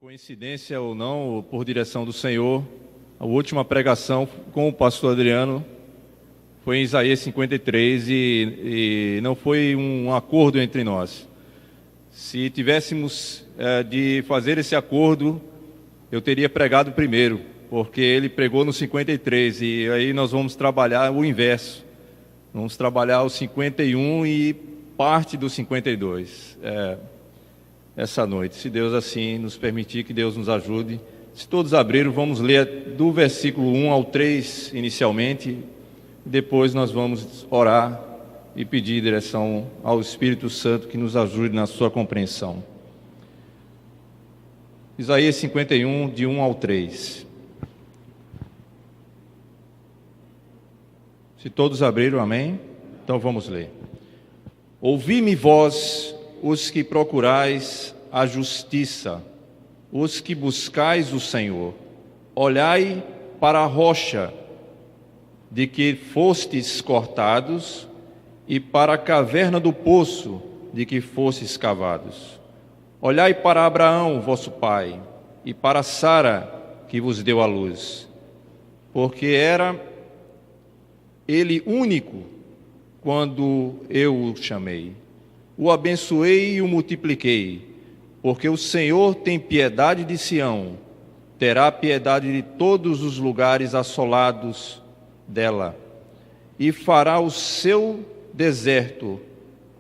Coincidência ou não, ou por direção do Senhor, a última pregação com o pastor Adriano foi em Isaías 53 e não foi um acordo entre nós. Se tivéssemos de fazer esse acordo, eu teria pregado primeiro, porque ele pregou no 53 e aí nós vamos trabalhar o inverso. Vamos trabalhar o 51 e parte do 52. Essa noite, se Deus assim nos permitir, que Deus nos ajude. Se todos abriram, vamos ler do versículo 1 ao 3 inicialmente, depois nós vamos orar e pedir direção ao Espírito Santo que nos ajude na sua compreensão. Isaías 51, de 1 ao 3. Se todos abriram, amém? Então vamos ler. Ouvi-me vós, os que procurais a justiça, os que buscais o Senhor, olhai para a rocha de que fostes cortados e para a caverna do poço de que fostes cavados. Olhai para Abraão, vosso pai, e para Sara, que vos deu a luz, porque era ele único quando eu o chamei. O abençoei e o multipliquei, porque o Senhor tem piedade de Sião, terá piedade de todos os lugares assolados dela, e fará o seu deserto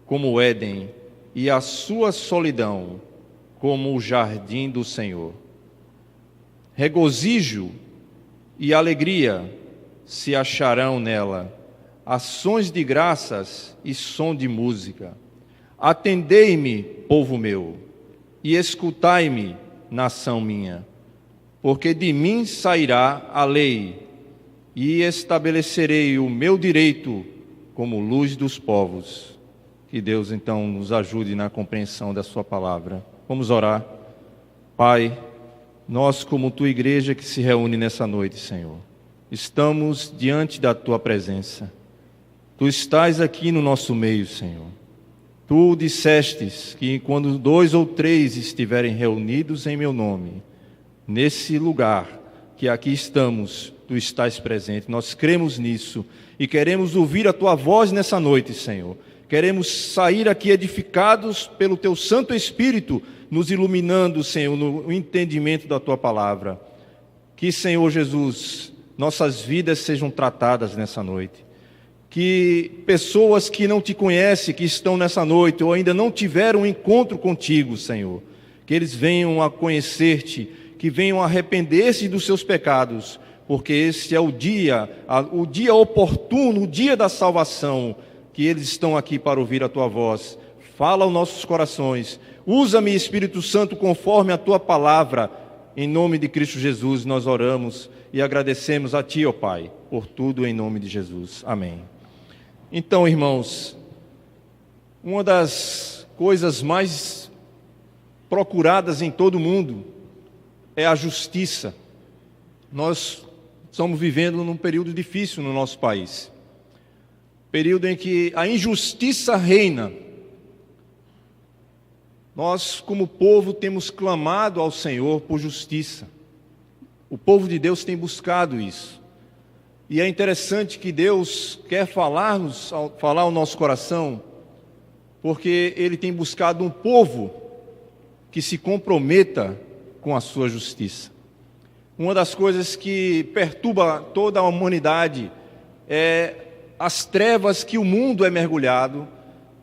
como o Éden, e a sua solidão como o jardim do Senhor. Regozijo e alegria se acharão nela, ações de graças e som de música. Atendei-me, povo meu, e escutai-me, nação minha, porque de mim sairá a lei, e estabelecerei o meu direito como luz dos povos. Que Deus então nos ajude na compreensão da sua palavra. Vamos orar. Pai, nós como tua igreja que se reúne nessa noite, Senhor, estamos diante da tua presença. Tu estás aqui no nosso meio, Senhor. Tu dissestes que quando 2 ou 3 estiverem reunidos em meu nome, nesse lugar que aqui estamos, tu estás presente. Nós cremos nisso e queremos ouvir a tua voz nessa noite, Senhor. Queremos sair aqui edificados pelo teu Santo Espírito, nos iluminando, Senhor, no entendimento da tua palavra. Que, Senhor Jesus, nossas vidas sejam tratadas nessa noite. Que pessoas que não te conhecem, que estão nessa noite ou ainda não tiveram um encontro contigo, Senhor, que eles venham a conhecer-te, que venham a arrepender-se dos seus pecados, porque esse é o dia oportuno, o dia da salvação, que eles estão aqui para ouvir a tua voz. Fala aos nossos corações, usa-me, Espírito Santo, conforme a tua palavra. Em nome de Cristo Jesus nós oramos e agradecemos a ti, ó Pai, por tudo em nome de Jesus. Amém. Então, irmãos, uma das coisas mais procuradas em todo o mundo é a justiça. Nós estamos vivendo num período difícil no nosso país, período em que a injustiça reina. Nós, como povo, temos clamado ao Senhor por justiça. O povo de Deus tem buscado isso. E é interessante que Deus quer falar ao nosso coração, porque Ele tem buscado um povo que se comprometa com a sua justiça. Uma das coisas que perturba toda a humanidade é as trevas que o mundo é mergulhado,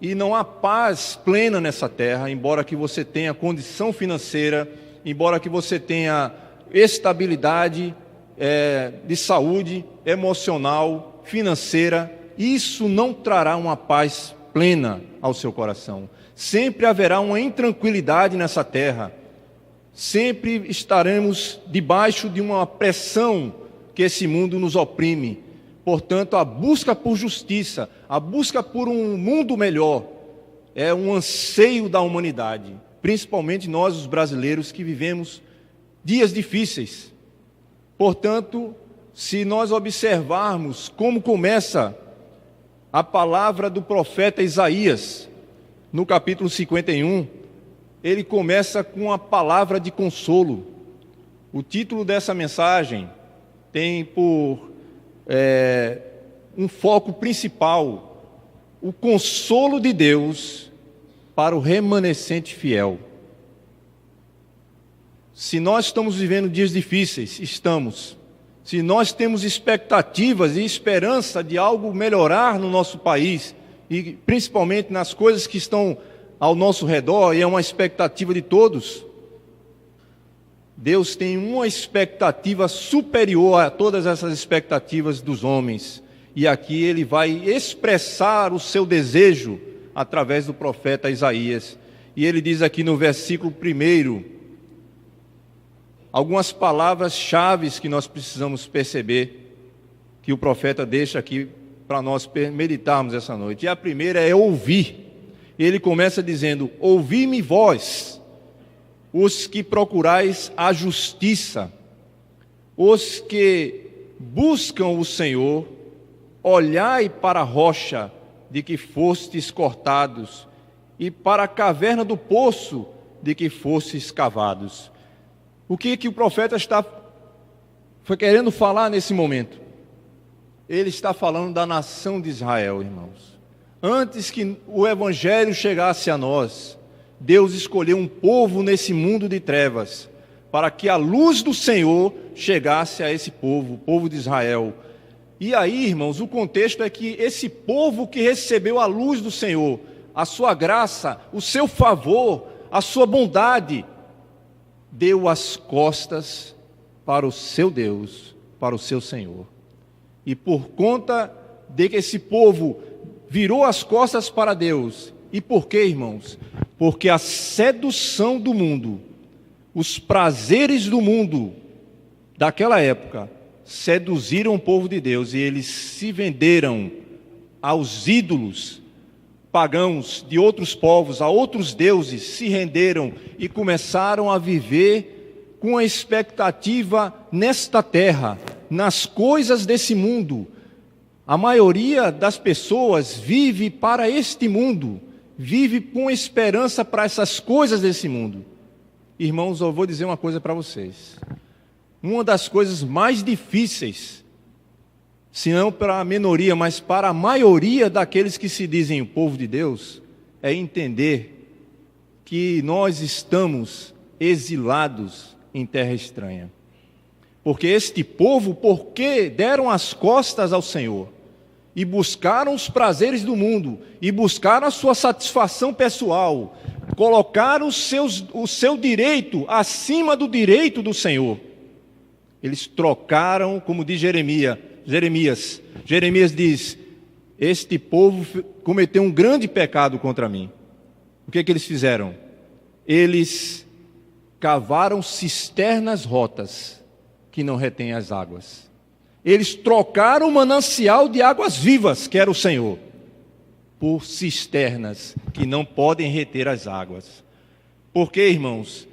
e não há paz plena nessa terra, embora que você tenha condição financeira, embora que você tenha estabilidade de saúde, emocional, financeira, isso não trará uma paz plena ao seu coração. Sempre haverá uma intranquilidade nessa terra, sempre estaremos debaixo de uma pressão que esse mundo nos oprime. Portanto, a busca por justiça, a busca por um mundo melhor, é um anseio da humanidade, principalmente nós, os brasileiros, que vivemos dias difíceis. Portanto, se nós observarmos como começa a palavra do profeta Isaías, no capítulo 51, ele começa com uma palavra de consolo. O título dessa mensagem tem por um foco principal o consolo de Deus para o remanescente fiel. Se nós estamos vivendo dias difíceis, estamos. Se nós temos expectativas e esperança de algo melhorar no nosso país, e principalmente nas coisas que estão ao nosso redor, e é uma expectativa de todos, Deus tem uma expectativa superior a todas essas expectativas dos homens. E aqui ele vai expressar o seu desejo através do profeta Isaías. E ele diz aqui no versículo 1, algumas palavras-chave que nós precisamos perceber, que o profeta deixa aqui para nós meditarmos essa noite. E a primeira é ouvir. Ele começa dizendo: ouvi-me vós, os que procurais a justiça, os que buscam o Senhor, olhai para a rocha de que fostes cortados, e para a caverna do poço de que fostes cavados. O que o profeta foi querendo falar nesse momento? Ele está falando da nação de Israel, irmãos. Antes que o evangelho chegasse a nós, Deus escolheu um povo nesse mundo de trevas, para que a luz do Senhor chegasse a esse povo, o povo de Israel. E aí, irmãos, o contexto é que esse povo que recebeu a luz do Senhor, a sua graça, o seu favor, a sua bondade, deu as costas para o seu Deus, para o seu Senhor. E por conta de que esse povo virou as costas para Deus, e por quê, irmãos? Porque a sedução do mundo, os prazeres do mundo daquela época, seduziram o povo de Deus, e eles se venderam aos ídolos pagãos de outros povos, a outros deuses, se renderam e começaram a viver com a expectativa nesta terra, nas coisas desse mundo. A maioria das pessoas vive para este mundo, vive com esperança para essas coisas desse mundo. Irmãos, eu vou dizer uma coisa para vocês. Uma das coisas mais difíceis, se não para a minoria, mas para a maioria daqueles que se dizem o povo de Deus, é entender que nós estamos exilados em terra estranha. Porque este povo, porque deram as costas ao Senhor, e buscaram os prazeres do mundo, e buscaram a sua satisfação pessoal, colocaram o seu direito acima do direito do Senhor. Eles trocaram, como diz Jeremias diz: este povo cometeu um grande pecado contra mim. O que eles fizeram? Eles cavaram cisternas rotas que não retêm as águas. Eles trocaram o manancial de águas vivas, que era o Senhor, por cisternas que não podem reter as águas. Porque, irmãos,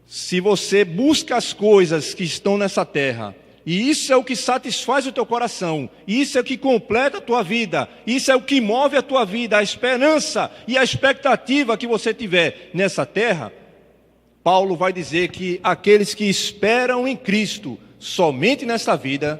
se você busca as coisas que estão nessa terra, e isso é o que satisfaz o teu coração, isso é o que completa a tua vida, isso é o que move a tua vida, a esperança e a expectativa que você tiver nessa terra, Paulo vai dizer que aqueles que esperam em Cristo somente nessa vida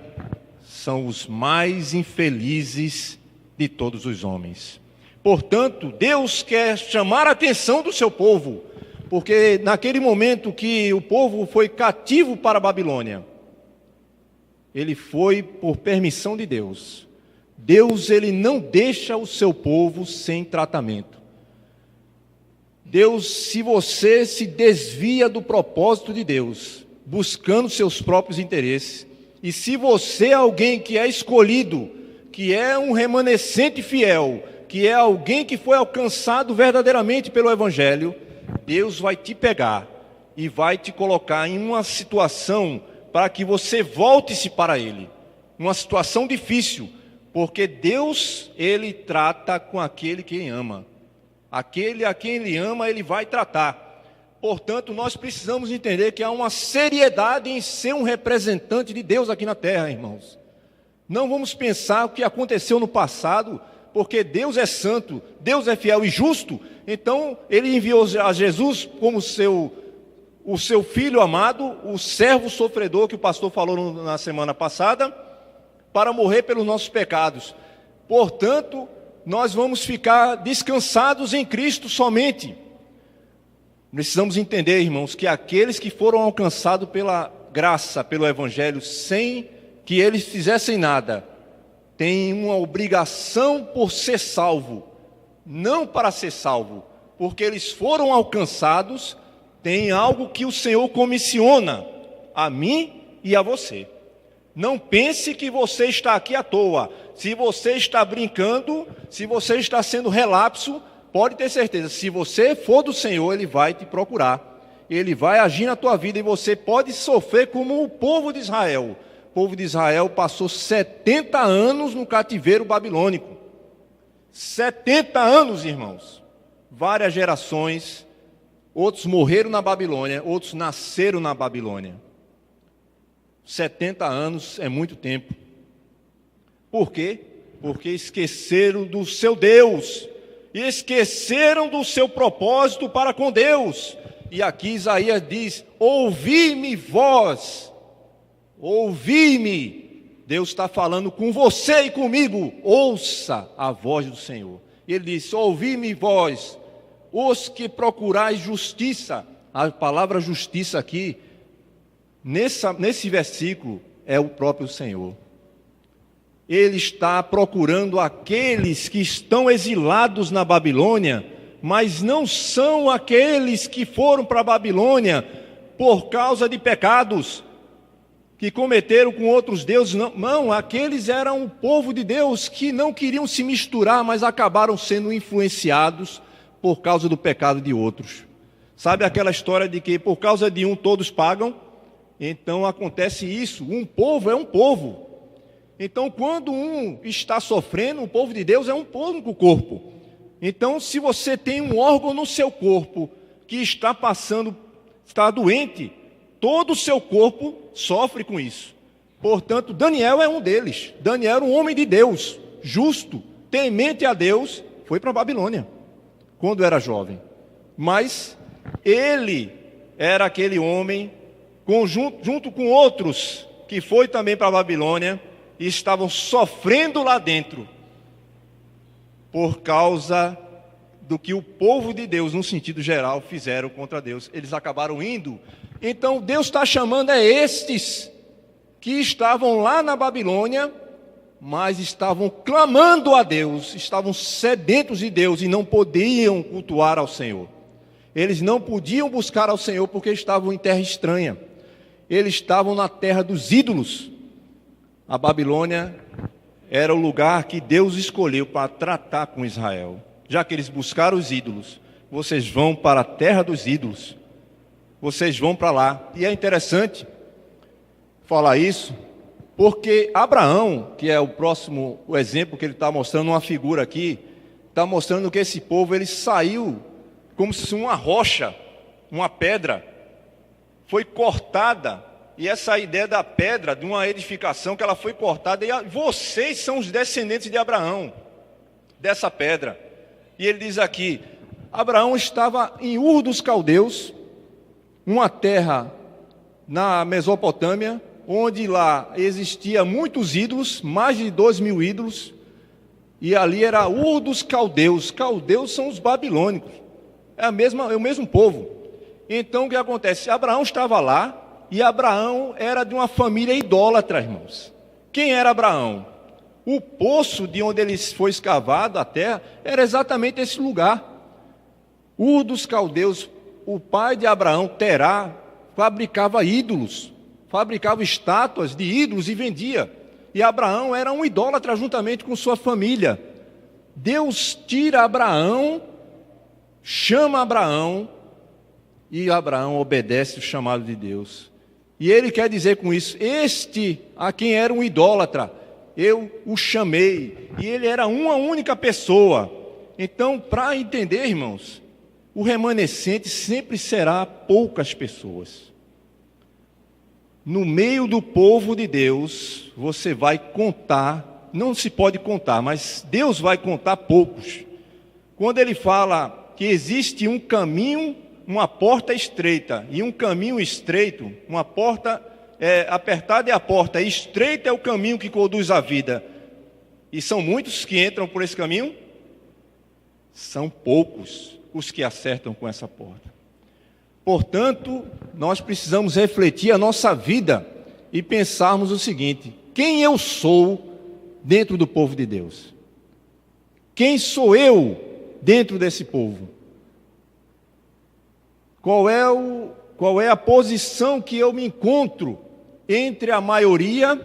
são os mais infelizes de todos os homens. Portanto, Deus quer chamar a atenção do seu povo, porque naquele momento que o povo foi cativo para a Babilônia, ele foi por permissão de Deus. Deus, ele não deixa o seu povo sem tratamento. Deus, se você se desvia do propósito de Deus, buscando seus próprios interesses, e se você é alguém que é escolhido, que é um remanescente fiel, que é alguém que foi alcançado verdadeiramente pelo Evangelho, Deus vai te pegar e vai te colocar em uma situação para que você volte-se para Ele. Uma situação difícil, porque Deus, Ele trata com aquele que ama. Aquele a quem Ele ama, Ele vai tratar. Portanto, nós precisamos entender que há uma seriedade em ser um representante de Deus aqui na terra, irmãos. Não vamos pensar o que aconteceu no passado, porque Deus é santo, Deus é fiel e justo. Então ele enviou a Jesus como o seu filho amado, o servo sofredor que o pastor falou na semana passada, para morrer pelos nossos pecados. Portanto, nós vamos ficar descansados em Cristo somente. Precisamos entender, irmãos, que aqueles que foram alcançados pela graça, pelo Evangelho, sem que eles fizessem nada, têm uma obrigação por ser salvo, não para ser salvo, porque eles foram alcançados, tem algo que o Senhor comissiona a mim e a você. Não pense que você está aqui à toa. Se você está brincando, se você está sendo relapso, pode ter certeza, se você for do Senhor, Ele vai te procurar. Ele vai agir na tua vida e você pode sofrer como o povo de Israel. O povo de Israel passou 70 anos no cativeiro babilônico. 70 anos, irmãos. Várias gerações. Outros morreram na Babilônia, outros nasceram na Babilônia. 70 anos é muito tempo. Por quê? Porque esqueceram do seu Deus. Esqueceram do seu propósito para com Deus. E aqui Isaías diz: ouvi-me vós, ouvi-me. Deus está falando com você e comigo. Ouça a voz do Senhor. E ele diz: ouvi-me vós, os que procurais justiça. A palavra justiça aqui, nesse versículo, é o próprio Senhor. Ele está procurando aqueles que estão exilados na Babilônia, mas não são aqueles que foram para a Babilônia por causa de pecados que cometeram com outros deuses. Não, aqueles eram o povo de Deus que não queriam se misturar, mas acabaram sendo influenciados por causa do pecado de outros. Sabe aquela história de que por causa de um todos pagam? Então acontece isso, um povo é um povo. Então, quando um está sofrendo, o povo de Deus é um único corpo. Então, se você tem um órgão no seu corpo que está doente, todo o seu corpo sofre com isso. Portanto, Daniel é um deles. Daniel era um homem de Deus, justo, temente a Deus, foi para a Babilônia, quando era jovem. Mas ele era aquele homem, junto com outros, que foi também para a Babilônia, e estavam sofrendo lá dentro por causa do que o povo de Deus, no sentido geral, fizeram contra Deus. Eles acabaram indo. Então Deus está chamando estes que estavam lá na Babilônia, mas estavam clamando a Deus, estavam sedentos de Deus e não podiam cultuar ao Senhor. Eles não podiam buscar ao Senhor porque estavam em terra estranha. Eles estavam na terra dos ídolos. A Babilônia era o lugar que Deus escolheu para tratar com Israel. Já que eles buscaram os ídolos, vocês vão para a terra dos ídolos. Vocês vão para lá. E é interessante falar isso, porque Abraão, que é o exemplo que ele está mostrando, uma figura aqui, está mostrando que esse povo, ele saiu como se uma rocha, uma pedra, foi cortada. E essa ideia da pedra, de uma edificação que ela foi cortada, e vocês são os descendentes de Abraão, dessa pedra. E ele diz aqui, Abraão estava em Ur dos Caldeus, uma terra na Mesopotâmia, onde lá existia muitos ídolos, mais de 2.000 ídolos, e ali era Ur dos Caldeus. Caldeus são os babilônicos, é o mesmo povo. Então o que acontece? Abraão estava lá, e Abraão era de uma família idólatra, irmãos. Quem era Abraão? O poço de onde ele foi escavado, a terra, era exatamente esse lugar. Ur dos Caldeus, o pai de Abraão, Terá, fabricava ídolos, fabricava estátuas de ídolos e vendia. E Abraão era um idólatra juntamente com sua família. Deus tira Abraão, chama Abraão, e Abraão obedece o chamado de Deus. E ele quer dizer com isso, este a quem era um idólatra, eu o chamei, e ele era uma única pessoa. Então, para entender, irmãos, o remanescente sempre será poucas pessoas. No meio do povo de Deus, você vai contar não se pode contar, mas Deus vai contar poucos. Quando ele fala que existe um caminho, uma porta estreita, e um caminho estreito, uma porta apertada é a porta, estreita é o caminho que conduz à vida. E são muitos que entram por esse caminho? São poucos os que acertam com essa porta. Portanto, nós precisamos refletir a nossa vida e pensarmos o seguinte: quem eu sou dentro do povo de Deus? Quem sou eu dentro desse povo? Qual é a posição que eu me encontro entre a maioria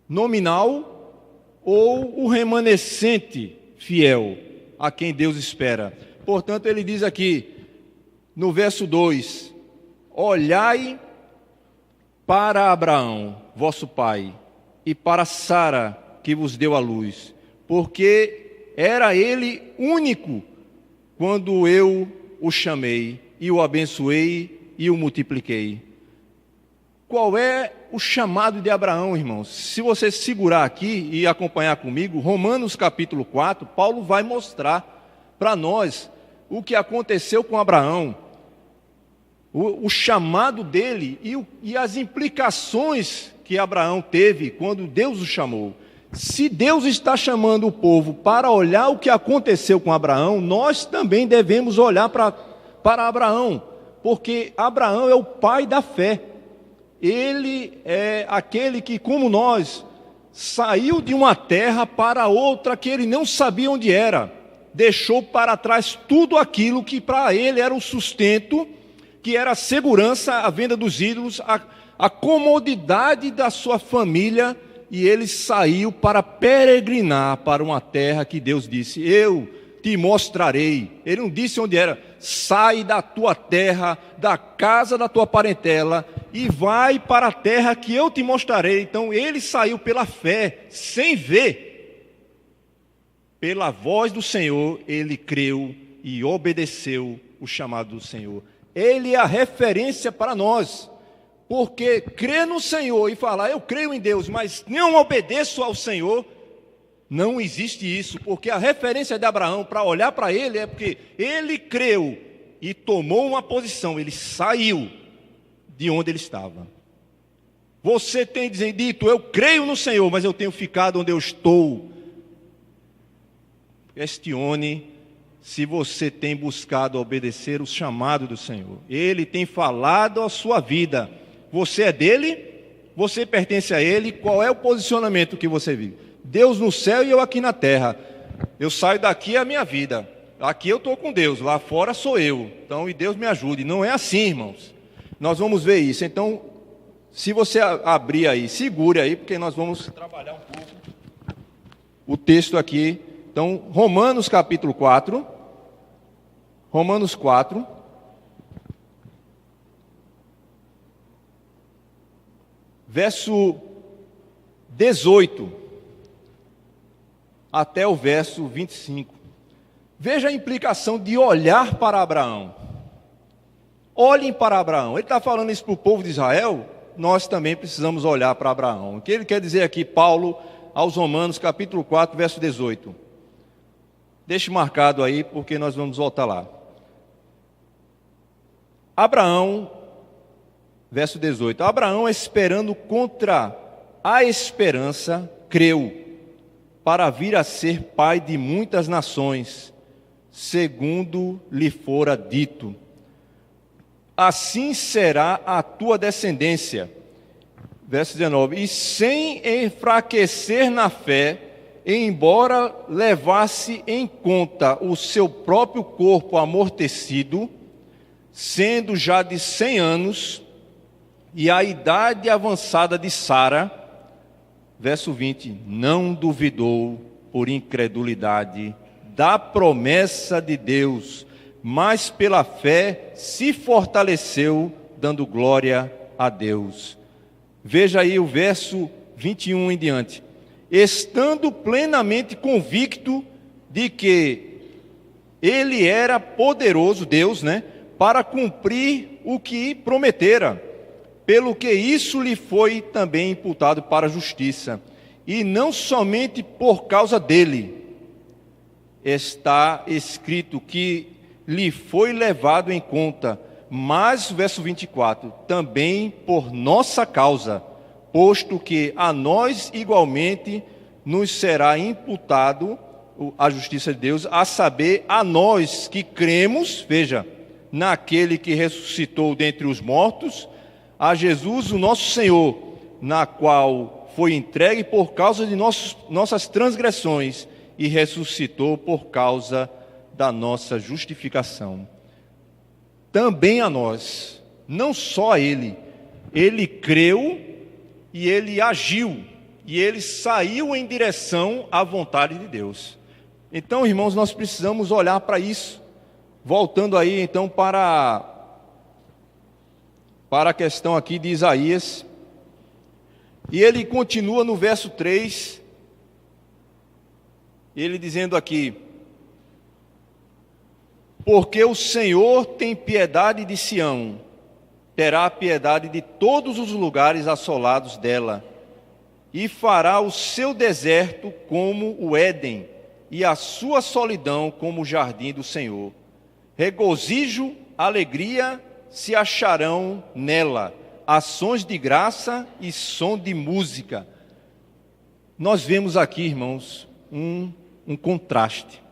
nominal ou o remanescente fiel a quem Deus espera? Portanto, ele diz aqui no verso 2: olhai para Abraão, vosso pai, e para Sara, que vos deu a luz, porque era ele único quando eu o chamei, e o abençoei e o multipliquei. Qual é o chamado de Abraão, irmãos? Se você segurar aqui e acompanhar comigo, Romanos capítulo 4, Paulo vai mostrar para nós o que aconteceu com Abraão, o chamado dele e as implicações que Abraão teve quando Deus o chamou. Se Deus está chamando o povo para olhar o que aconteceu com Abraão, nós também devemos olhar para Abraão, porque Abraão é o pai da fé. Ele é aquele que, como nós, saiu de uma terra para outra que ele não sabia onde era. Deixou para trás tudo aquilo que para ele era o sustento, que era a segurança, a venda dos ídolos, a comodidade da sua família, e ele saiu para peregrinar para uma terra que Deus disse: eu te mostrarei. Ele não disse onde era. Sai da tua terra, da casa da tua parentela, e vai para a terra que eu te mostrarei. Então ele saiu pela fé, sem ver. Pela voz do Senhor, ele creu e obedeceu o chamado do Senhor. Ele é a referência para nós. Porque crer no Senhor e falar, eu creio em Deus, mas não obedeço ao Senhor, não existe isso. Porque a referência de Abraão para olhar para ele é porque ele creu e tomou uma posição, ele saiu de onde ele estava. Você tem dito, eu creio no Senhor, mas eu tenho ficado onde eu estou. Questione se você tem buscado obedecer o chamado do Senhor. Ele tem falado a sua vida. Você é dele? Você pertence a ele? Qual é o posicionamento que você vive? Deus no céu e eu aqui na terra. Eu saio daqui, é a minha vida. Aqui eu estou com Deus, lá fora sou eu. Então, e Deus me ajude. Não é assim, irmãos. Nós vamos ver isso. Então, se você abrir aí, segure aí, porque nós vamos trabalhar um pouco o texto aqui. Então, Romanos capítulo 4. Romanos 4. Verso 18 até o verso 25. Veja a implicação de olhar para Abraão. Olhem para Abraão. Ele está falando isso para o povo de Israel. Nós também precisamos olhar para Abraão. O que ele quer dizer aqui, Paulo, aos Romanos, capítulo 4, verso 18. Deixe marcado aí, porque nós vamos voltar lá. Abraão, verso 18. Abraão, esperando contra a esperança, creu, para vir a ser pai de muitas nações, segundo lhe fora dito. Assim será a tua descendência. Verso 19. E sem enfraquecer na fé, embora levasse em conta o seu próprio corpo amortecido, sendo já de 100 anos, e a idade avançada de Sara, verso 20, não duvidou por incredulidade da promessa de Deus, mas pela fé se fortaleceu, dando glória a Deus. Veja aí o verso 21 em diante. Estando plenamente convicto de que ele era poderoso, Deus, para cumprir o que prometera, pelo que isso lhe foi também imputado para a justiça. e não somente por causa dele. Está escrito que lhe foi levado em conta, mas, verso 24, também por nossa causa, posto que a nós igualmente nos será imputado a justiça de Deus, a saber, a nós que cremos, veja, naquele que ressuscitou dentre os mortos, a Jesus, o nosso Senhor, na qual foi entregue por causa de nossas transgressões e ressuscitou por causa da nossa justificação. Também a nós, não só a ele creu e ele agiu, e ele saiu em direção à vontade de Deus. Então, irmãos, nós precisamos olhar para isso. Voltando aí, então, para a questão aqui de Isaías. E ele continua no verso 3, ele dizendo aqui: porque o Senhor tem piedade de Sião, terá piedade de todos os lugares assolados dela, e fará o seu deserto como o Éden, e a sua solidão como o jardim do Senhor. Regozijo, alegria se acharão nela, ações de graça e som de música. Nós vemos aqui, irmãos, um contraste.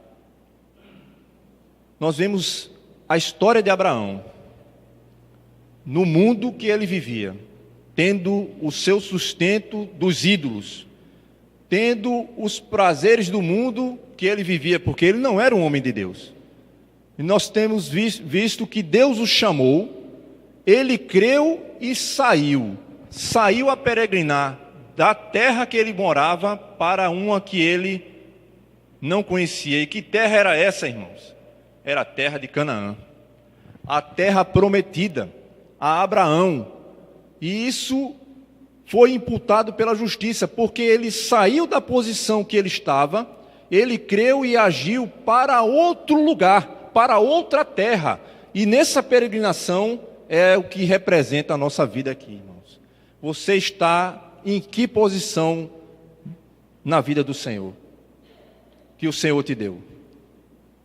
Nós vemos a história de Abraão, no mundo que ele vivia, tendo o seu sustento dos ídolos, tendo os prazeres do mundo que ele vivia, porque ele não era um homem de Deus. E nós temos visto que Deus o chamou, ele creu e saiu a peregrinar da terra que ele morava para uma que ele não conhecia. E que terra era essa, irmãos? Era a terra de Canaã, a terra prometida a Abraão. E isso foi imputado pela justiça, porque ele saiu da posição que ele estava, ele creu e agiu para outro lugar, para outra terra. E nessa peregrinação é o que representa a nossa vida aqui, irmãos. Você está em que posição na vida do Senhor, que o Senhor te deu?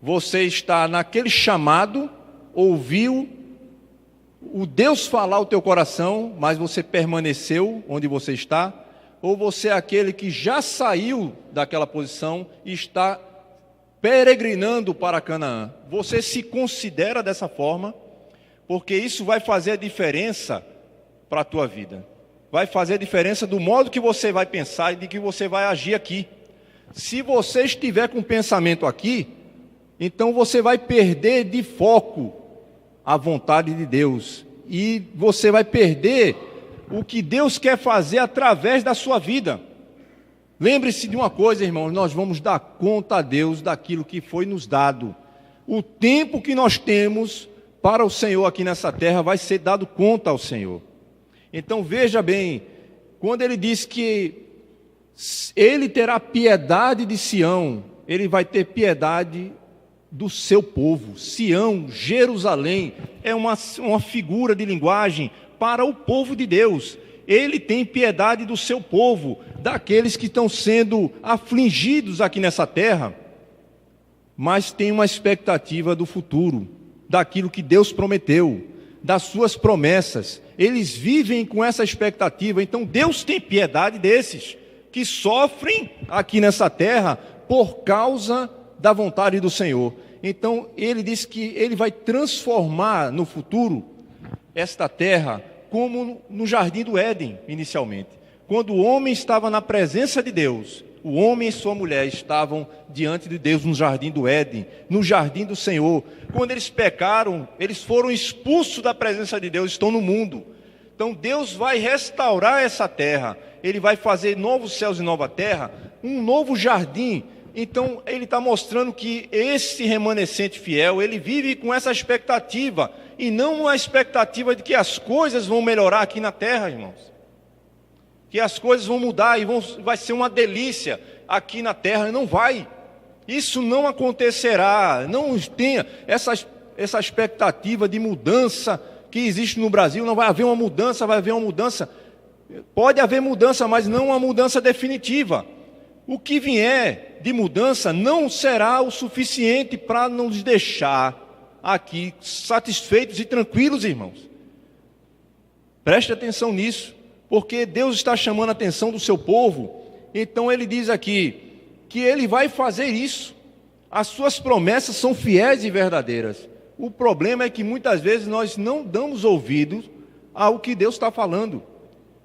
Você está naquele chamado, ouviu o Deus falar ao teu coração, mas você permaneceu onde você está? Ou você é aquele que já saiu daquela posição e está peregrinando para Canaã? Você se considera dessa forma? Porque isso vai fazer a diferença para a tua vida. Vai fazer a diferença do modo que você vai pensar e de que você vai agir aqui. Se você estiver com o pensamento aqui, então você vai perder de foco a vontade de Deus. E você vai perder o que Deus quer fazer através da sua vida. Lembre-se de uma coisa, irmãos, nós vamos dar conta a Deus daquilo que foi nos dado. O tempo que nós temos para o Senhor aqui nessa terra vai ser dado conta ao Senhor. Então veja bem, quando ele diz que ele terá piedade de Sião, ele vai ter piedade do seu povo. Sião, Jerusalém, é uma figura de linguagem para o povo de Deus. Ele tem piedade do seu povo, daqueles que estão sendo afligidos aqui nessa terra, mas tem uma expectativa do futuro, daquilo que Deus prometeu, das suas promessas. Eles vivem com essa expectativa. Então Deus tem piedade desses que sofrem aqui nessa terra por causa da vontade do Senhor. Então ele diz que ele vai transformar no futuro esta terra como no jardim do Éden, inicialmente. Quando o homem estava na presença de Deus, o homem e sua mulher estavam diante de Deus no jardim do Éden, no jardim do Senhor. Quando eles pecaram, eles foram expulsos da presença de Deus, estão no mundo. Então Deus vai restaurar essa terra, ele vai fazer novos céus e nova terra, um novo jardim. Então ele está mostrando que esse remanescente fiel, ele vive com essa expectativa, e não uma expectativa de que as coisas vão melhorar aqui na terra, irmãos. Que as coisas vão mudar e vai ser uma delícia aqui na terra. Não vai. Isso não acontecerá. Não tenha essa expectativa de mudança que existe no Brasil. Não vai haver uma mudança, vai haver uma mudança Pode haver mudança, mas não uma mudança definitiva. O que vier de mudança não será o suficiente para nos deixar aqui satisfeitos e tranquilos, irmãos. Preste atenção nisso, porque Deus está chamando a atenção do seu povo. Então ele diz aqui que ele vai fazer isso. As suas promessas são fiéis e verdadeiras. O problema é que muitas vezes nós não damos ouvidos ao que Deus está falando.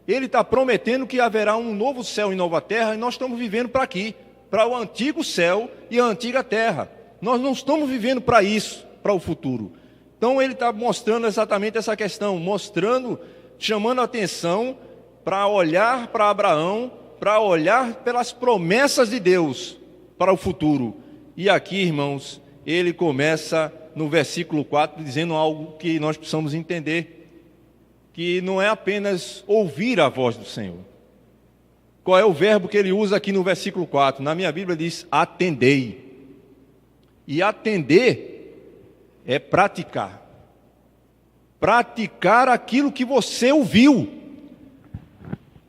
Ele está prometendo que haverá um novo céu e nova terra, e nós estamos vivendo para aqui, para o antigo céu e a antiga terra. Nós não estamos vivendo para isso, para o futuro. Então ele está mostrando exatamente essa questão, chamando a atenção para olhar para Abraão, para olhar pelas promessas de Deus para o futuro. E aqui, irmãos, ele começa no versículo 4 dizendo algo que nós precisamos entender, que não é apenas ouvir a voz do Senhor. Qual é o verbo que ele usa aqui no versículo 4? Na minha Bíblia diz atendei. E atender é praticar. Praticar aquilo que você ouviu.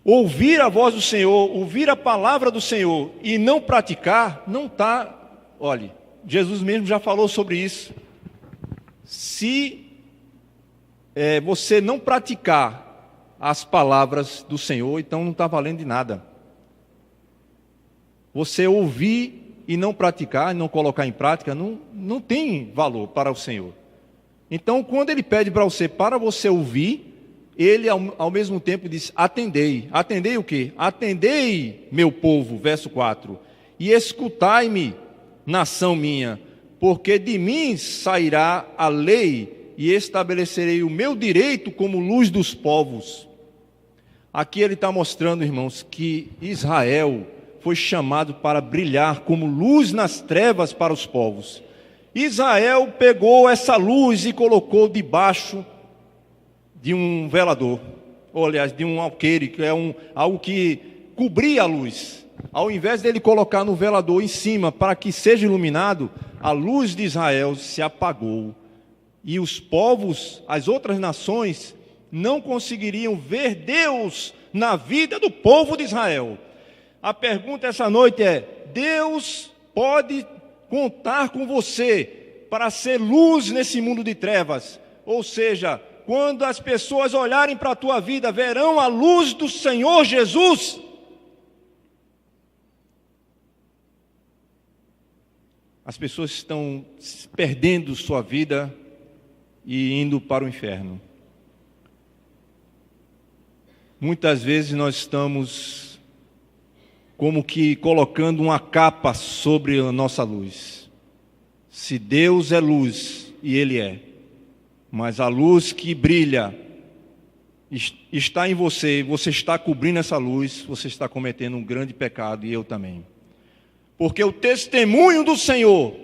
Ouvir a voz do Senhor, ouvir a palavra do Senhor e não praticar, não está... Olhe, Jesus mesmo já falou sobre isso. Se você não praticar as palavras do Senhor, então não está valendo de nada. Você ouvir e não praticar, não colocar em prática, não tem valor para o Senhor. Então, quando ele pede para você ouvir, ele ao mesmo tempo diz, atendei. Atendei o quê? Atendei, meu povo, verso 4, e escutai-me, nação minha, porque de mim sairá a lei e estabelecerei o meu direito como luz dos povos. Aqui ele está mostrando, irmãos, que Israel foi chamado para brilhar como luz nas trevas para os povos. Israel pegou essa luz e colocou debaixo de um velador, ou aliás, de um alqueire, que é algo que cobria a luz. Ao invés dele colocar no velador em cima para que seja iluminado, a luz de Israel se apagou. E os povos, as outras nações, não conseguiriam ver Deus na vida do povo de Israel. A pergunta essa noite é: Deus pode contar com você para ser luz nesse mundo de trevas? Ou seja, quando as pessoas olharem para a tua vida, verão a luz do Senhor Jesus? As pessoas estão perdendo sua vida e indo para o inferno. Muitas vezes nós estamos como que colocando uma capa sobre a nossa luz. Se Deus é luz, e Ele é, mas a luz que brilha está em você, você está cobrindo essa luz, você está cometendo um grande pecado, e eu também. Porque o testemunho do Senhor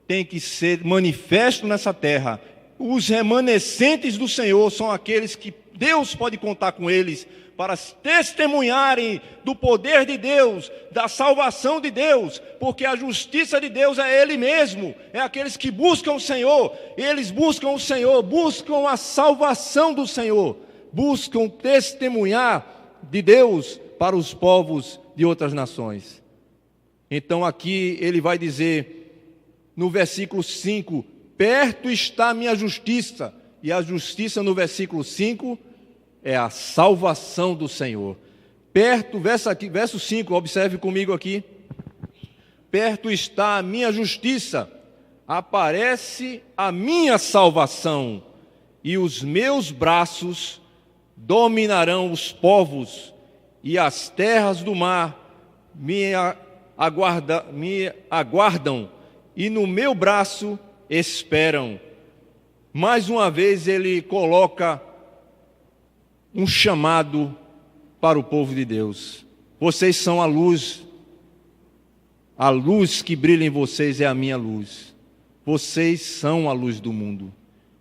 tem que ser manifesto nessa terra. Os remanescentes do Senhor são aqueles que Deus pode contar com eles para testemunharem do poder de Deus, da salvação de Deus, porque a justiça de Deus é Ele mesmo, é aqueles que buscam o Senhor, eles buscam o Senhor, buscam a salvação do Senhor, buscam testemunhar de Deus para os povos de outras nações. Então aqui ele vai dizer, no versículo 5, perto está a minha justiça, e a justiça no versículo 5 é a salvação do Senhor. Perto, verso 5, observe comigo aqui. Perto está a minha justiça, aparece a minha salvação, e os meus braços dominarão os povos, e as terras do mar me aguardam, e no meu braço esperam. Mais uma vez ele coloca um chamado para o povo de Deus. Vocês são a luz que brilha em vocês é a minha luz. Vocês são a luz do mundo,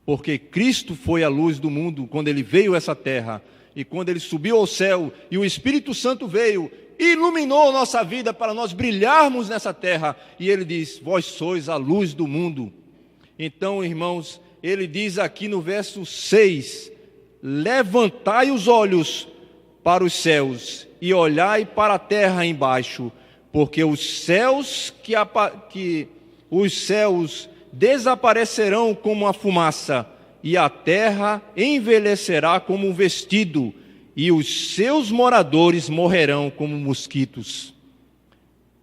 porque Cristo foi a luz do mundo quando Ele veio a essa terra, e quando Ele subiu ao céu, e o Espírito Santo veio, iluminou nossa vida para nós brilharmos nessa terra, e Ele diz, vós sois a luz do mundo. Então, irmãos, Ele diz aqui no verso 6, levantai os olhos para os céus e olhai para a terra embaixo, porque os céus desaparecerão como a fumaça, e a terra envelhecerá como um vestido, e os seus moradores morrerão como mosquitos.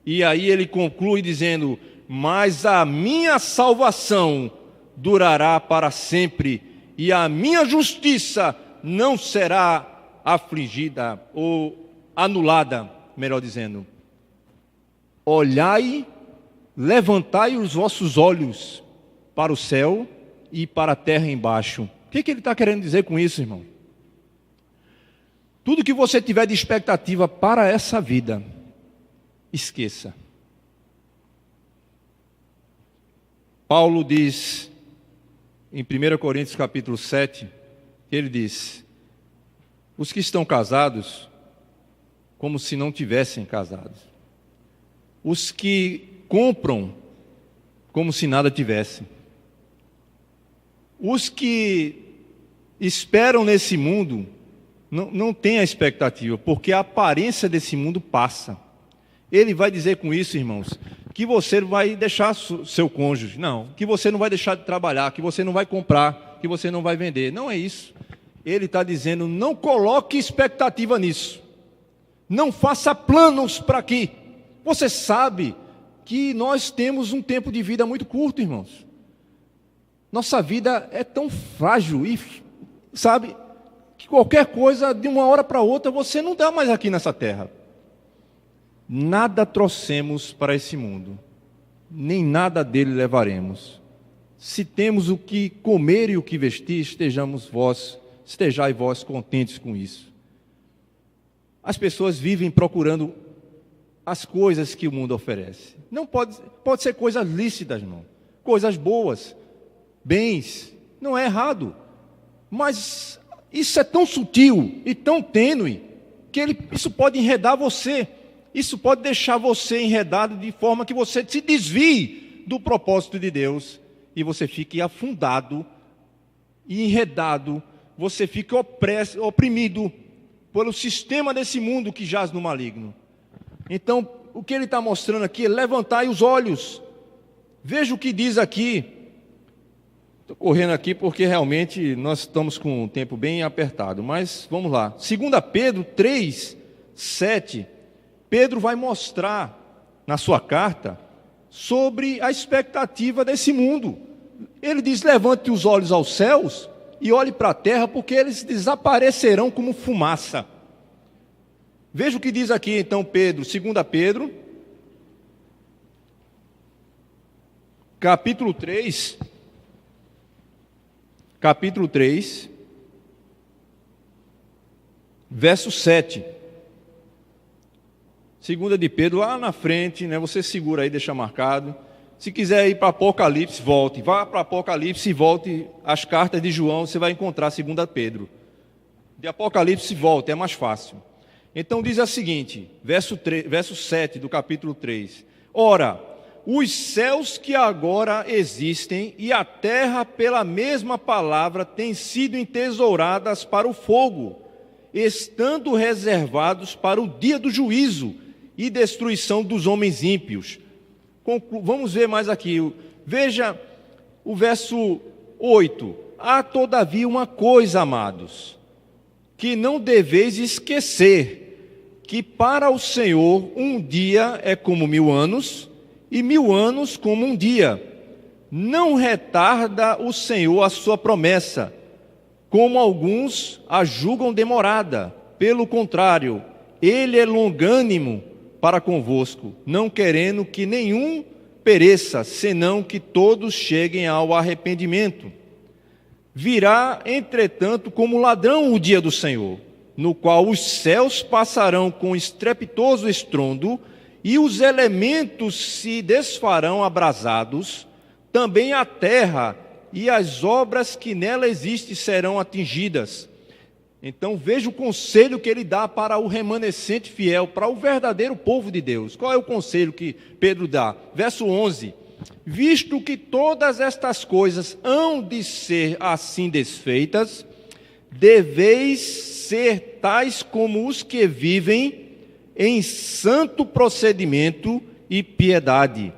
E aí ele conclui dizendo: mas a minha salvação durará para sempre, e a minha justiça não será afligida ou anulada, melhor dizendo. Olhai, levantai os vossos olhos para o céu e para a terra embaixo. O que ele está querendo dizer com isso, irmão? Tudo que você tiver de expectativa para essa vida, esqueça. Paulo diz em 1 Coríntios capítulo 7, ele diz: os que estão casados, como se não tivessem casados. Os que compram, como se nada tivessem. Os que esperam nesse mundo, não têm a expectativa, porque a aparência desse mundo passa. Ele vai dizer com isso, irmãos, que você não vai deixar seu cônjuge, não, que você não vai deixar de trabalhar, que você não vai comprar, que você não vai vender. Não é isso. Ele está dizendo: não coloque expectativa nisso. Não faça planos para aqui. Você sabe que nós temos um tempo de vida muito curto, irmãos. Nossa vida é tão frágil e, sabe, que qualquer coisa, de uma hora para outra, você não dá mais aqui nessa terra. Nada trouxemos para esse mundo, nem nada dele levaremos. Se temos o que comer e o que vestir, estejai vós contentes com isso. As pessoas vivem procurando as coisas que o mundo oferece. Não pode ser coisas lícitas, não. Coisas boas, bens, não é errado. Mas isso é tão sutil e tão tênue que isso pode enredar você. Isso pode deixar você enredado de forma que você se desvie do propósito de Deus e você fique afundado e enredado, você fique oprimido pelo sistema desse mundo que jaz no maligno. Então, o que ele está mostrando aqui é: levantai os olhos. Veja o que diz aqui. Estou correndo aqui porque realmente nós estamos com um tempo bem apertado, mas vamos lá. 2 Pedro 3, 7, Pedro vai mostrar na sua carta sobre a expectativa desse mundo. Ele diz: levante os olhos aos céus e olhe para a terra, porque eles desaparecerão como fumaça. Veja o que diz aqui então Pedro, 2 Pedro, capítulo 3, verso 7. 2 de Pedro, lá na frente, né? Você segura aí, deixa marcado. Se quiser ir para Apocalipse, volte. Vá para Apocalipse e volte as cartas de João, você vai encontrar 2 Pedro. De Apocalipse, volte, é mais fácil. Então diz o seguinte, verso 7 do capítulo 3. Ora, os céus que agora existem e a terra pela mesma palavra têm sido entesouradas para o fogo, estando reservados para o dia do juízo e destruição dos homens ímpios. Vamos ver mais aqui. Veja o verso 8. Há todavia uma coisa, amados, que não deveis esquecer, que para o Senhor um dia é como 1000 anos, e 1000 anos como um dia. Não retarda o Senhor a sua promessa, como alguns a julgam demorada. Pelo contrário, Ele é longânimo para convosco, não querendo que nenhum pereça, senão que todos cheguem ao arrependimento. Virá, entretanto, como ladrão o dia do Senhor, no qual os céus passarão com estrepitoso estrondo, e os elementos se desfarão abrasados, também a terra e as obras que nela existem serão atingidas. Então veja o conselho que ele dá para o remanescente fiel, para o verdadeiro povo de Deus. Qual é o conselho que Pedro dá? Verso 11. Visto que todas estas coisas hão de ser assim desfeitas, deveis ser tais como os que vivem em santo procedimento e piedade,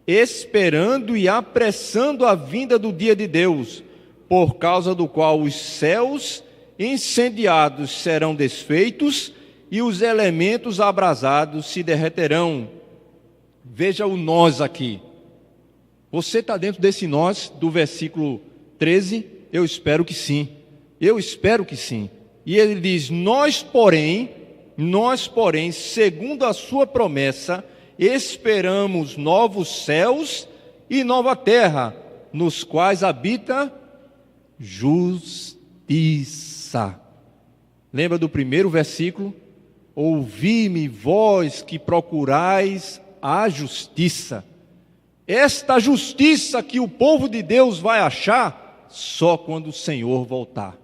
esperando e apressando a vinda do dia de Deus, por causa do qual os céus incendiados serão desfeitos e os elementos abrasados se derreterão. Veja o nós aqui. Você está dentro desse nós do versículo 13? Eu espero que sim. Eu espero que sim. E ele diz: nós, porém, segundo a sua promessa, esperamos novos céus e nova terra, nos quais habita justiça. Lembra do primeiro versículo? Ouvi-me, vós que procurais a justiça. Esta justiça que o povo de Deus vai achar só quando o Senhor voltar.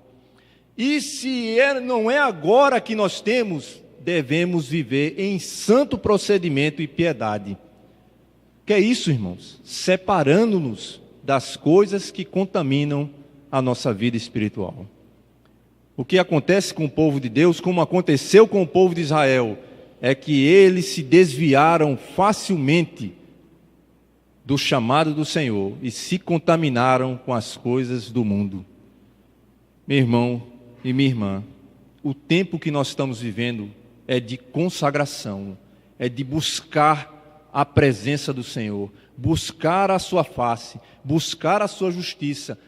E se não é agora que nós temos, devemos viver em santo procedimento e piedade. Que é isso, irmãos? Separando-nos das coisas que contaminam a nossa vida espiritual. O que acontece com o povo de Deus, como aconteceu com o povo de Israel, é que eles se desviaram facilmente do chamado do Senhor e se contaminaram com as coisas do mundo. Meu irmão e minha irmã, o tempo que nós estamos vivendo é de consagração, é de buscar a presença do Senhor, buscar a sua face, buscar a sua justiça,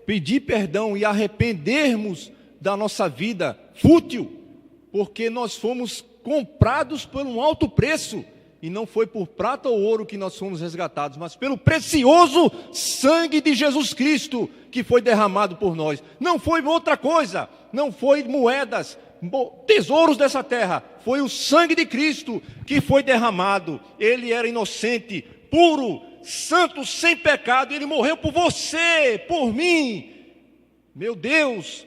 pedir perdão e arrependermos da nossa vida fútil, porque nós fomos comprados por um alto preço, e não foi por prata ou ouro que nós fomos resgatados, mas pelo precioso sangue de Jesus Cristo, que foi derramado por nós. Não foi outra coisa, não foi moedas, tesouros dessa terra, foi o sangue de Cristo que foi derramado. Ele era inocente, puro, santo, sem pecado, ele morreu por você, por mim. Meu Deus,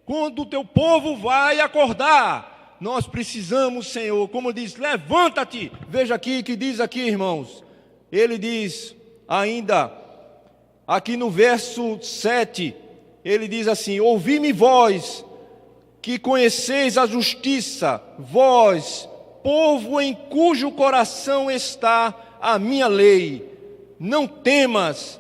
quando o teu povo vai acordar, nós precisamos, Senhor, como diz, levanta-te. Veja aqui que diz aqui, irmãos. Ele diz ainda, aqui no verso 7, ele diz assim: ouvi-me vós, que conheceis a justiça, vós, povo em cujo coração está a minha lei. Não temas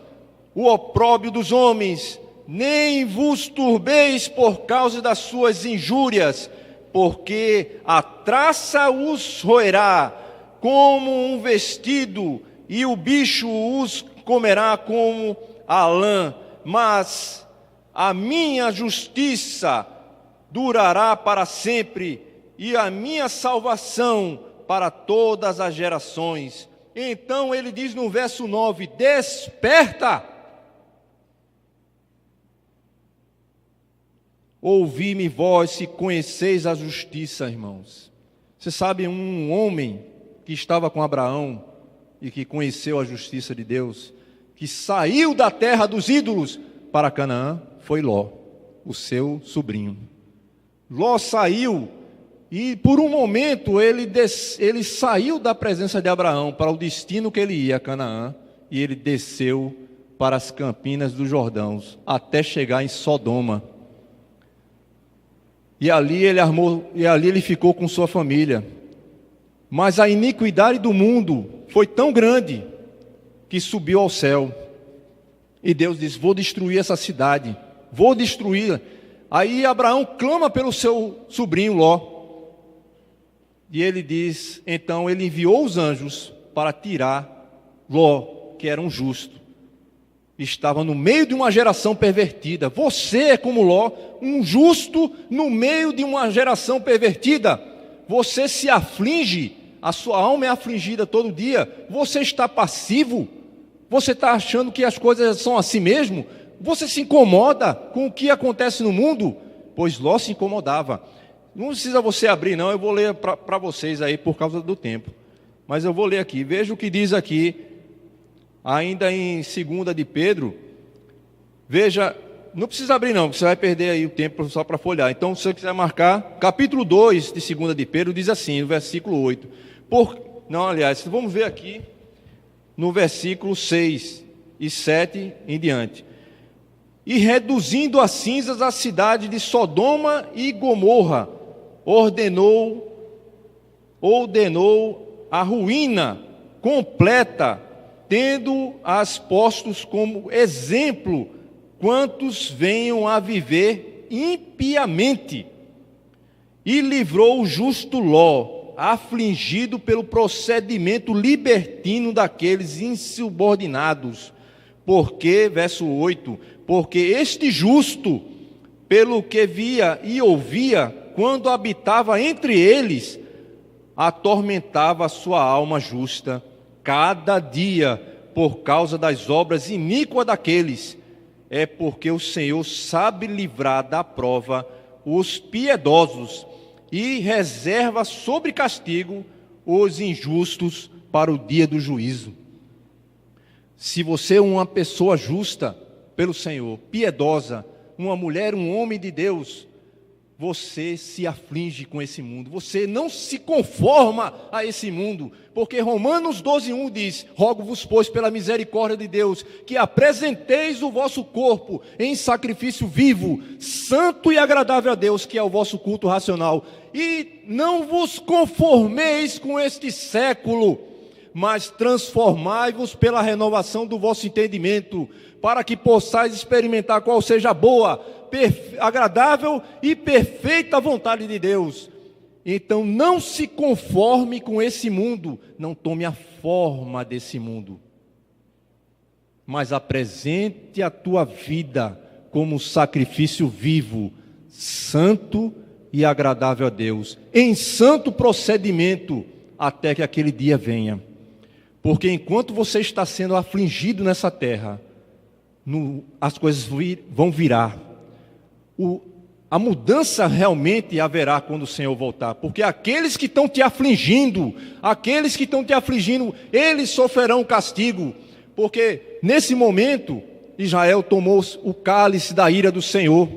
o opróbrio dos homens, nem vos turbeis por causa das suas injúrias, porque a traça os roerá como um vestido, e o bicho os comerá como a lã, mas a minha justiça durará para sempre, e a minha salvação para todas as gerações. Então ele diz no verso 9: desperta, ouvi-me vós, se conheceis a justiça. Irmãos, você sabe, um homem que estava com Abraão e que conheceu a justiça de Deus, que saiu da terra dos ídolos para Canaã, foi Ló, o seu sobrinho. Ló saiu e por um momento ele saiu da presença de Abraão para o destino que ele ia, Canaã, e ele desceu para as campinas do Jordão, até chegar em Sodoma. E ali ele ficou com sua família. Mas a iniquidade do mundo foi tão grande que subiu ao céu. E Deus disse: vou destruir essa cidade, vou destruí-la. Aí Abraão clama pelo seu sobrinho Ló. E ele diz, então ele enviou os anjos para tirar Ló, que era um justo. Estava no meio de uma geração pervertida. Você é como Ló, um justo no meio de uma geração pervertida. Você se aflige, a sua alma é afligida todo dia. Você está passivo? Você está achando que as coisas são assim mesmo? Você se incomoda com o que acontece no mundo? Pois Ló se incomodava. Não precisa você abrir não, eu vou ler para vocês aí por causa do tempo. Mas eu vou ler aqui, veja o que diz aqui, ainda em 2 de Pedro. Veja, não precisa abrir não, você vai perder aí o tempo só para folhear. Então, se você quiser marcar, capítulo 2 de 2 de Pedro diz assim, no versículo 8. Vamos ver aqui no versículo 6 e 7 em diante. e reduzindo a cinzas a cidade de Sodoma e Gomorra, ordenou a ruína completa, tendo-as postos como exemplo quantos venham a viver impiamente. E livrou o justo Ló, afligido pelo procedimento libertino daqueles insubordinados. Porque, verso 8, porque este justo, pelo que via e ouvia, quando habitava entre eles, atormentava a sua alma justa, cada dia, por causa das obras iníquas daqueles. É porque o Senhor sabe livrar da prova os piedosos e reserva sobre castigo os injustos para o dia do juízo. Se você é uma pessoa justa pelo Senhor, piedosa, uma mulher, um homem de Deus, você se aflige com esse mundo, você não se conforma a esse mundo, porque Romanos 12:1 diz: rogo-vos, pois, pela misericórdia de Deus, que apresenteis o vosso corpo em sacrifício vivo, santo e agradável a Deus, que é o vosso culto racional, e não vos conformeis com este século, mas transformai-vos pela renovação do vosso entendimento, para que possais experimentar qual seja a boa, agradável e perfeita vontade de Deus. Então não se conforme com esse mundo, não tome a forma desse mundo, mas apresente a tua vida como sacrifício vivo, santo e agradável a Deus, em santo procedimento, até que aquele dia venha. Porque enquanto você está sendo afligido nessa terra, as coisas vão virar. A mudança realmente haverá quando o Senhor voltar, porque aqueles que estão te afligindo, eles sofrerão castigo, porque nesse momento Israel tomou o cálice da ira do Senhor.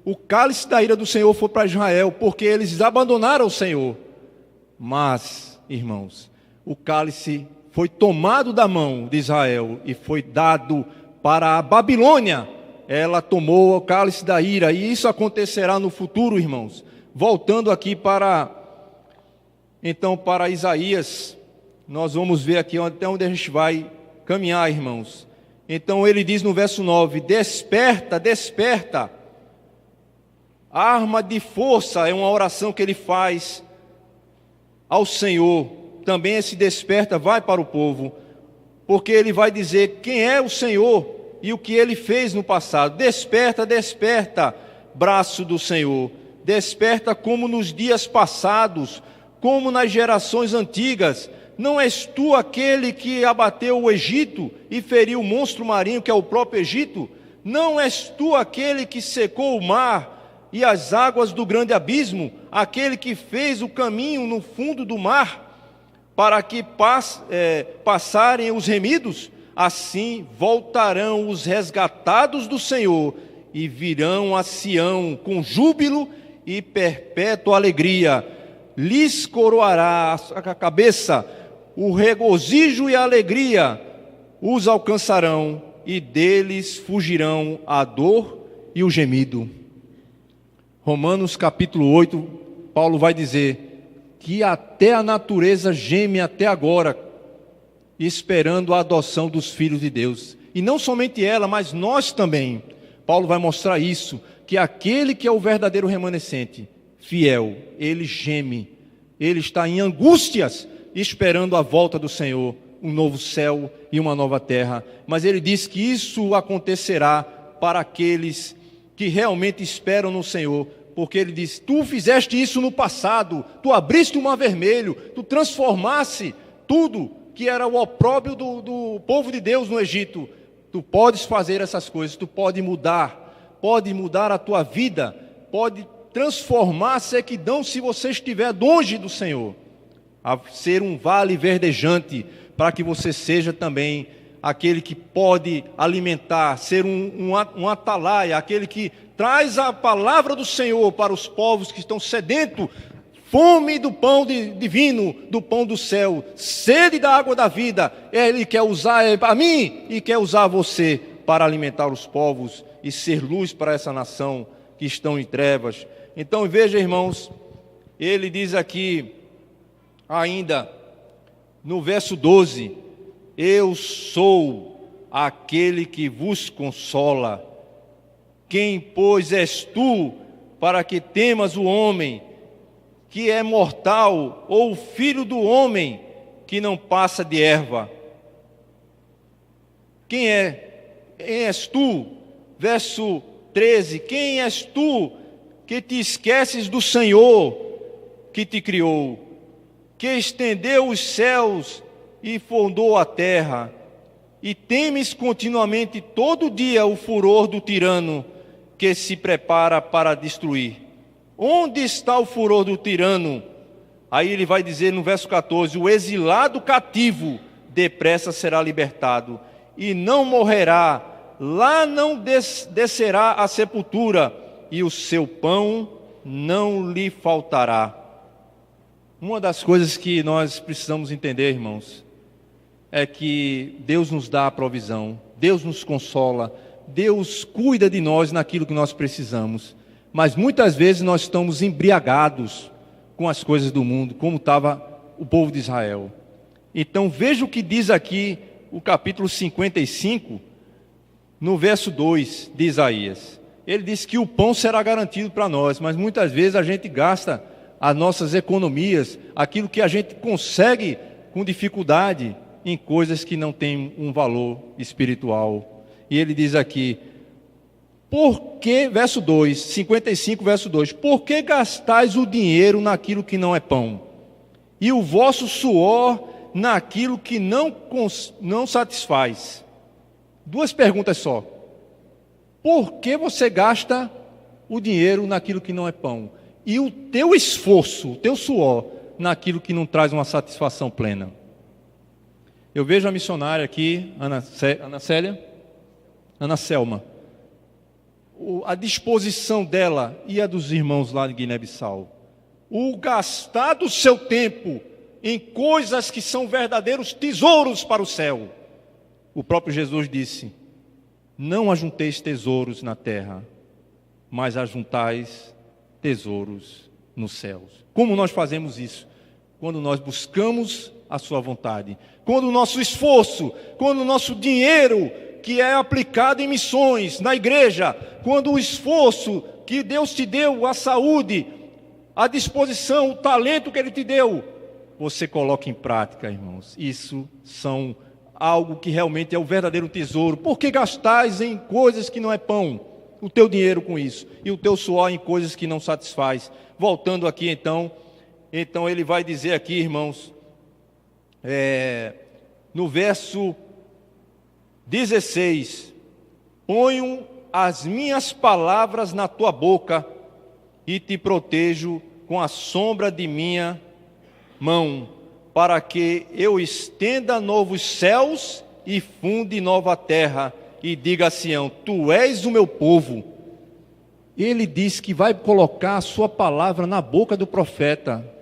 O cálice da ira do Senhor foi para Israel, porque eles abandonaram o Senhor. Mas, irmãos, o cálice foi tomado da mão de Israel e foi dado para a Babilônia. Ela tomou o cálice da ira, e isso acontecerá no futuro, irmãos. Voltando aqui para Isaías, nós vamos ver aqui até onde a gente vai caminhar, irmãos. Então ele diz no verso 9: desperta, desperta, arma de força, é uma oração que ele faz ao Senhor. Também esse desperta vai para o povo, porque ele vai dizer quem é o Senhor e o que ele fez no passado. Desperta, desperta, braço do Senhor, desperta como nos dias passados, como nas gerações antigas. Não és tu aquele que abateu o Egito e feriu o monstro marinho que é o próprio Egito? Não és tu aquele que secou o mar e as águas do grande abismo, aquele que fez o caminho no fundo do mar, para que passarem os remidos? Assim voltarão os resgatados do Senhor e virão a Sião com júbilo e perpétua alegria. Lhes coroará a cabeça, o regozijo e a alegria os alcançarão, e deles fugirão a dor e o gemido. Romanos capítulo 8, Paulo vai dizer que até a natureza geme até agora, esperando a adoção dos filhos de Deus. E não somente ela, mas nós também. Paulo vai mostrar isso, que aquele que é o verdadeiro remanescente, fiel, ele geme, ele está em angústias, esperando a volta do Senhor, um novo céu e uma nova terra. Mas ele diz que isso acontecerá para aqueles que realmente esperam no Senhor, porque ele diz: tu fizeste isso no passado, tu abriste o mar vermelho, tu transformaste tudo que era o opróbrio do povo de Deus no Egito. Tu podes fazer essas coisas, tu pode mudar a tua vida, pode transformar a sequidão se você estiver longe do Senhor, a ser um vale verdejante, para que você seja também aquele que pode alimentar, ser um atalaia, aquele que traz a palavra do Senhor para os povos que estão sedentos, fome do pão divino, do pão do céu, sede da água da vida. Ele quer usar a mim e quer usar você para alimentar os povos e ser luz para essa nação que estão em trevas. Então veja, irmãos, ele diz aqui ainda no verso 12: eu sou aquele que vos consola. Quem, pois, és tu para que temas o homem que é mortal, ou o filho do homem que não passa de erva? Quem és tu? Verso 13: quem és tu que te esqueces do Senhor que te criou, que estendeu os céus e fundou a terra, e temes continuamente todo dia o furor do tirano que se prepara para destruir? Onde está o furor do tirano? Aí ele vai dizer no verso 14: o exilado cativo depressa será libertado, e não morrerá, lá não descerá à sepultura, e o seu pão não lhe faltará. Uma das coisas que nós precisamos entender, irmãos, é que Deus nos dá a provisão, Deus nos consola, Deus cuida de nós naquilo que nós precisamos, mas muitas vezes nós estamos embriagados com as coisas do mundo, como estava o povo de Israel. Então veja o que diz aqui o capítulo 55, no verso 2 de Isaías. Ele diz que o pão será garantido para nós, mas muitas vezes a gente gasta as nossas economias, aquilo que a gente consegue com dificuldade, em coisas que não têm um valor espiritual. E ele diz aqui: por que, verso 2, 55, verso 2, por que gastais o dinheiro naquilo que não é pão, e o vosso suor naquilo que não satisfaz? Duas perguntas só. Por que você gasta o dinheiro naquilo que não é pão, e o teu esforço, o teu suor, naquilo que não traz uma satisfação plena? Eu vejo a missionária aqui, Ana Selma, a disposição dela e a dos irmãos lá de Guiné-Bissau, o gastar do seu tempo em coisas que são verdadeiros tesouros para o céu. O próprio Jesus disse: não ajunteis tesouros na terra, mas ajuntais tesouros nos céus. Como nós fazemos isso? Quando nós buscamos a sua vontade, quando o nosso esforço, quando o nosso dinheiro que é aplicado em missões, na igreja, quando o esforço que Deus te deu, a saúde, a disposição, o talento que Ele te deu, você coloca em prática, irmãos. Isso são algo que realmente é o verdadeiro tesouro. Por que gastais em coisas que não é pão, o teu dinheiro com isso, e o teu suor em coisas que não satisfaz? Voltando aqui então ele vai dizer aqui, irmãos, no verso 16: ponho as minhas palavras na tua boca e te protejo com a sombra de minha mão, para que eu estenda novos céus e funde nova terra, e diga a Sião: tu és o meu povo. Ele diz que vai colocar a sua palavra na boca do profeta,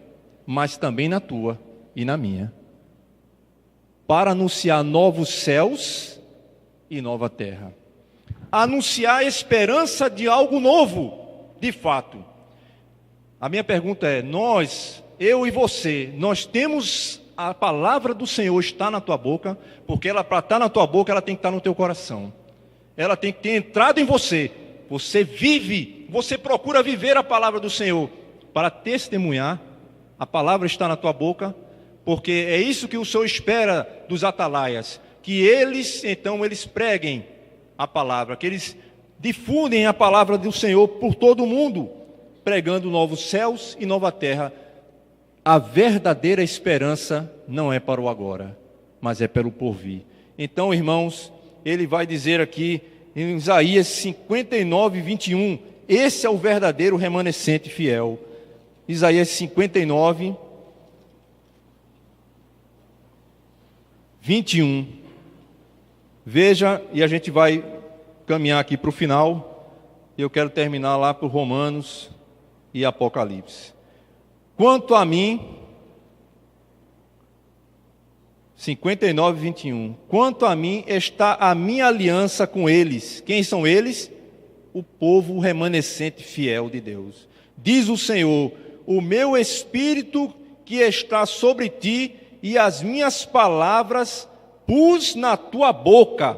mas também na tua e na minha, para anunciar novos céus e nova terra, anunciar a esperança de algo novo, de fato. A minha pergunta é: eu e você, nós temos a palavra do Senhor, está na tua boca? Porque ela, para estar na tua boca, ela tem que estar no teu coração, ela tem que ter entrado em você. Você vive, você procura viver a palavra do Senhor para testemunhar. A palavra está na tua boca, porque é isso que o Senhor espera dos atalaias, que eles preguem a palavra, que eles difundem a palavra do Senhor por todo o mundo, pregando novos céus e nova terra. A verdadeira esperança não é para o agora, mas é pelo porvir. Então, irmãos, ele vai dizer aqui em Isaías 59, 21, esse é o verdadeiro remanescente fiel. Isaías 59, 21. Veja, e a gente vai caminhar aqui para o final. Eu quero terminar lá por Romanos e Apocalipse. Quanto a mim, 59, 21. Quanto a mim, está a minha aliança com eles. Quem são eles? o povo remanescente fiel de Deus. Diz o Senhor: o meu espírito que está sobre ti e as minhas palavras pus na tua boca,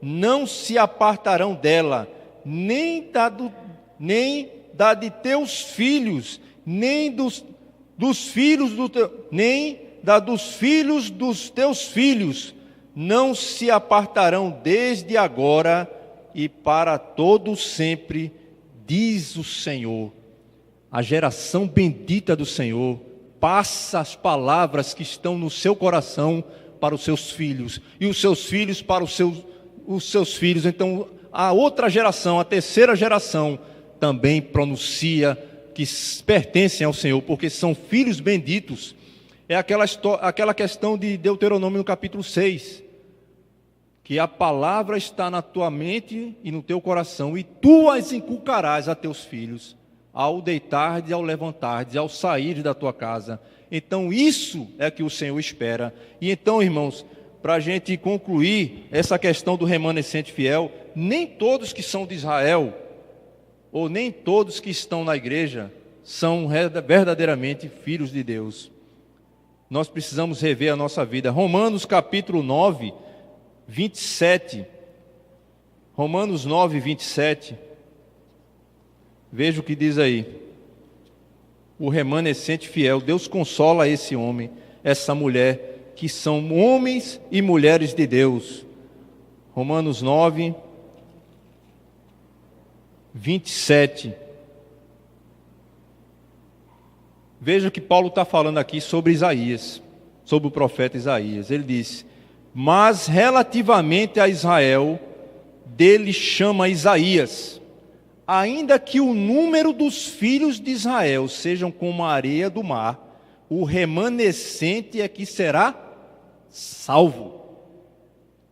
não se apartarão dela, nem da de teus filhos, nem dos filhos dos teus filhos, não se apartarão desde agora e para todo sempre, diz o Senhor. A geração bendita do Senhor passa as palavras que estão no seu coração para os seus filhos, e os seus filhos para os seus filhos. Então, a outra geração, a terceira geração, também pronuncia que pertencem ao Senhor, porque são filhos benditos. É aquela questão de Deuteronômio no capítulo 6, que a palavra está na tua mente e no teu coração, e tu as inculcarás a teus filhos, ao deitar-te e ao levantar-te, ao sair da tua casa. Então isso é que o Senhor espera. E então, irmãos, para a gente concluir essa questão do remanescente fiel, nem todos que são de Israel, ou nem todos que estão na igreja, são verdadeiramente filhos de Deus. Nós precisamos rever a nossa vida. Romanos capítulo 9, 27. Romanos 9, 27. Veja o que diz aí. O remanescente fiel. Deus consola esse homem, essa mulher, que são homens e mulheres de Deus. Romanos 9, 27. Veja que Paulo está falando aqui sobre Isaías, sobre o profeta Isaías. Ele diz: mas relativamente a Israel, dele chama Isaías, ainda que o número dos filhos de Israel sejam como a areia do mar, o remanescente é que será salvo.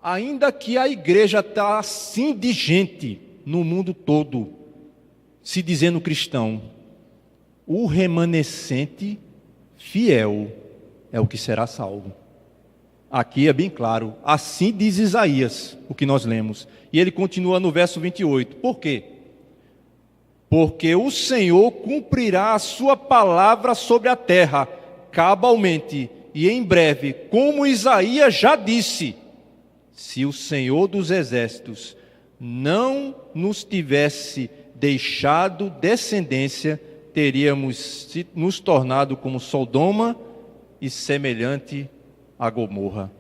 Ainda que a igreja está assim de gente no mundo todo, se dizendo cristão, o remanescente fiel é o que será salvo. Aqui é bem claro, assim diz Isaías, o que nós lemos. E ele continua no verso 28. Por quê? Porque o Senhor cumprirá a sua palavra sobre a terra, cabalmente e em breve, como Isaías já disse: se o Senhor dos exércitos não nos tivesse deixado descendência, teríamos nos tornado como Sodoma e semelhante a Gomorra,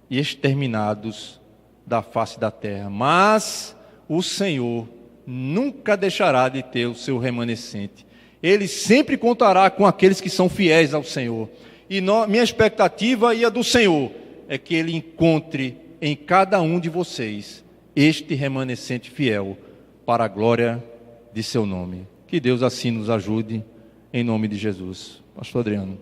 e exterminados da face da terra. Mas o Senhor nunca deixará de ter o seu remanescente. Ele sempre contará com aqueles que são fiéis ao Senhor. E minha expectativa e a do Senhor é que Ele encontre em cada um de vocês este remanescente fiel, para a glória de seu nome. Que Deus assim nos ajude, em nome de Jesus. Pastor Adriano.